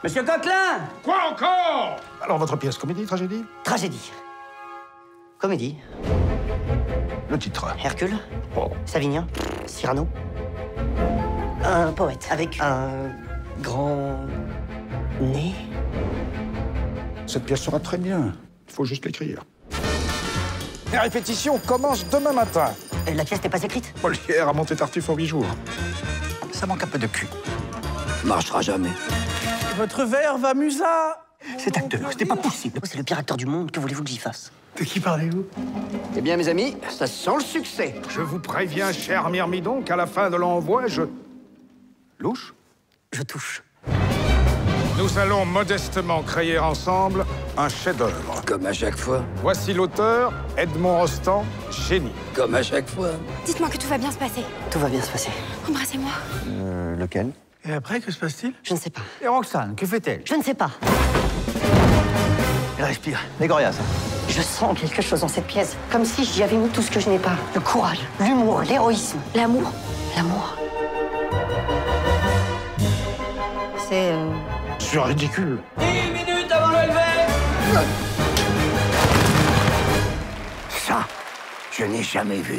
Monsieur Coquelin! Quoi encore? Alors, votre pièce, comédie, tragédie? Tragédie. Comédie. Le titre. Hercule. Oh. Savinien. Cyrano. Un poète avec un grand nez. Cette pièce sera très bien. Il faut juste l'écrire. Les répétitions commencent demain matin. La pièce n'est pas écrite? Molière a monté Tartuffe en 8 jours. Ça manque un peu de cul. Marchera jamais. Votre verre va musa. Cet acteur, c'était pas possible. C'est le pire acteur du monde, que voulez-vous que j'y fasse? De qui parlez-vous? Eh bien, mes amis, ça sent le succès. Je vous préviens, cher Myrmidon, qu'à la fin de l'envoi, je... Louche? Je touche. Nous allons modestement créer ensemble un chef-d'œuvre. Comme à chaque fois. Voici l'auteur, Edmond Rostand, génie. Comme à chaque fois. Dites-moi que tout va bien se passer. Tout va bien se passer. Embrassez-moi. Lequel? Et après, que se passe-t-il? Je ne sais pas. Et Roxane, que fait-elle? Je ne sais pas. Elle respire. Les Gorias. Je sens quelque chose dans cette pièce. Comme si j'y avais mis tout ce que je n'ai pas. Le courage, l'humour, l'héroïsme. L'amour. L'amour. C'est... C'est ridicule. 10 minutes avant le lever. Ça, je n'ai jamais vu.